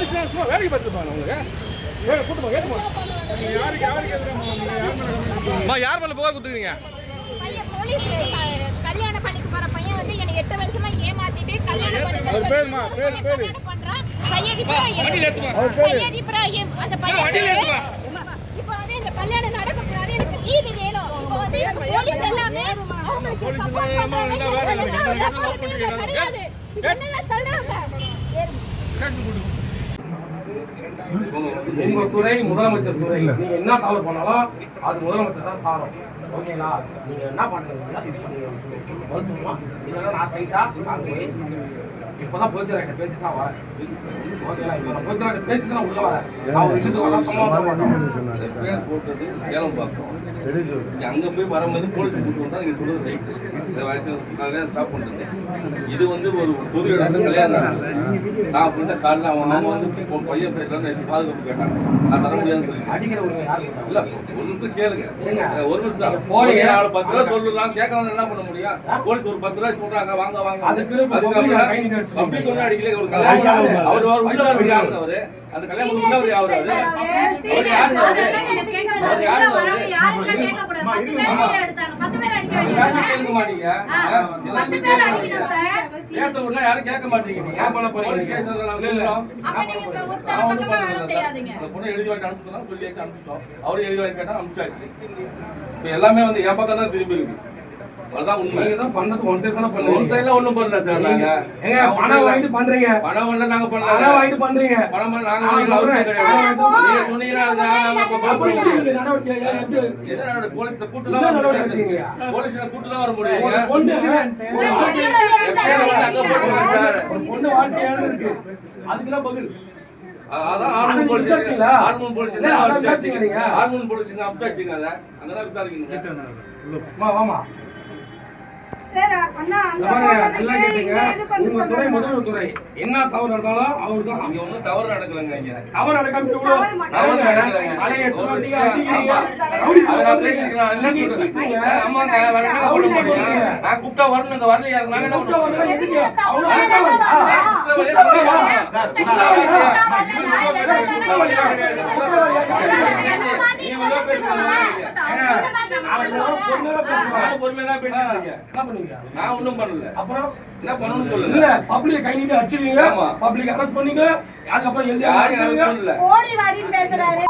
போலீஸ்லாம் சும்மா வேலைக்கு பார்த்துருப்பாங்க உங்களுக்கு கூட்டு போங்க ஏற்றுமா யார் மேலே புகார் கொடுத்துருக்கீங்க? போலீஸ் கல்யாணம் பண்ணிக்க போற பையன் வந்து எனக்கு 8 வருஷமா ஏமாத்திட்டு கல்யாணம் பண்றான். சையத் இப்ராஹிம் அந்த பையன் இப்போ வந்து இந்த கல்யாணம் நடக்க போறாரு. எனக்கு நீதி வேணும். இப்போ வந்து போலீஸ் எல்லாமே அவங்களுக்கு சப்போர்ட் பண்றாங்க. கிடையாது என்னெல்லாம் சொல்றாங்க. உங்க துறை முதலமைச்சர் துறை. நீங்க என்ன தவறு பண்ணாலும் அது முதலமைச்சர் தான் சாரம். ஓகேங்களா? நீங்க என்ன பண்றீங்க இப்போ நீங்க பதில் சொல்லலாம். இல்லைன்னா நான் ஸ்ட்ரைட்டா அங்கே போய் இப்போதான் போலீஸ்கார்ட்ட பேசி தான் வரேன். ஓகேங்களா? இப்போ நான் போலீஸ்கார்ட்ட பேசி தான் உள்ள வரேன். நான் ஒரு விஷயத்துக்கு வரலாம் சமாதானம் பண்ணுறேன். பேர் போட்டது ஏலம் பார்க்கணும். அங்கே போய் வரும்போது போலீஸ் கூட்டு வந்தா நீங்கள் சொல்றது ரைட்டு. இதை வச்சு ஸ்டாப் பண்ணுறது. இது வந்து ஒரு பொது இடத்துல கல்யாணம். நான் அப்படின்ட்டு காலையில் அவங்க வந்து பையன் பேசலாம்னு பாதுகாப்பு கேட்டாங்க. நான் தர முடியாதுன்னு சொல்லி அடிக்கிற உரிமை யாரு இல்லை. ஒரு நிமிஷம் கேளுங்க. ஒரு நிமிஷம் போலீஸ் 10 ரூபா சொல்லலாம் கேட்கலாம். என்ன பண்ண முடியும்? போலீஸ் ஒரு 10 ரூபாய் சொல்றாங்க வாங்க வாங்க. அதுக்கு பப்ளிக் ஒன்றும் அடிக்கல. ஒரு கல்யாணம் அவர் உள்ளவர் யாருங்க அவரு? அந்த கல்யாணம் உள்ளவர் யாரு? அவர் யாருங்க அவரு? அவர் யாருங்க அவரு? கேட்க மாட்டீங்க. பேச உடனே யாரும் கேட்க மாட்டீங்க. நீங்க பண்ண போறீங்க ஸ்டேஷன்ல நான் ஒன்றும் பண்ணல. அந்த பொண்ணு எழுதி வாங்கி அனுப்பிச்சோம் சொல்லி அனுப்பிச்சிட்டோம். அவரும் எழுதி வாங்கி கேட்டா அனுப்பிச்சாச்சு. இப்போ எல்லாமே வந்து என் பக்கம் தான் திரும்பி இருக்கு. அதான் உண்மை. நீங்க தான் பண்ணது ஒன் சைடு தான பண்ணீங்க. ஒன் சைடுல ஒண்ணும் பண்ணல சார். நாங்க ஏங்க பணம் வாங்கிட்டு பண்றீங்க. பணம் பண்ணல நாங்க பண்ணல. பணம் வாங்கிட்டு பண்றீங்க. பணம் பண்ண நாங்க வாங்கல அவசியம் கிடையாது. நீங்க சொன்னீங்கன்னா நாம பாப்போம். நடவடிக்கை எது நடவடிக்கை? போலீஸ் கூட்டு தான் நடவடிக்கை. போலீஸ்ல கூட்டு தான் வர முடியும். பொண்ணு சார் ஒரு பொண்ணு வாழ்க்கையான இருக்கு. அதுக்குலாம் பதில் அதான் ஹார்மோன் போலீஸ் அம்சாச்சுங்க. அத அங்கதான் விசாரிக்கணும். வாமா நல்லா கேட்டீங்க. உங்க துறை முதல்வர் துறை. என்ன தவறு நடந்தாலும் அவர் தான். இங்க ஒன்றும் தவறு நடக்கலங்க. இங்க தவறு நடக்காம நான் கூப்பிட்டா வரணும். இந்த வரலையா? நாங்க என்ன பொறுமையா பேசுறீங்க. நான் ஒண்ணும் பண்ணல. அப்புறம் என்ன பண்ணணும்னு சொல்லுங்க. இல்ல பப்ளிக் கை நீட்டி அடிச்சிடுவீங்க. பப்ளிக் அரெஸ்ட் பண்ணீங்க. அதுக்கப்புறம் எழுதி யாரையும் அரெஸ்ட் பண்ணல. ஓடி வாடின்னு பேசுறாரு.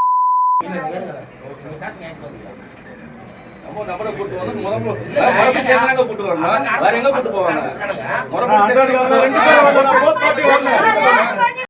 அப்போ நம்மள கூட்டு வந்து முதல்ல ஸ்டேஷன்ல கூட்டு வரணும். வேற எங்க கூட்டு போவாங்க?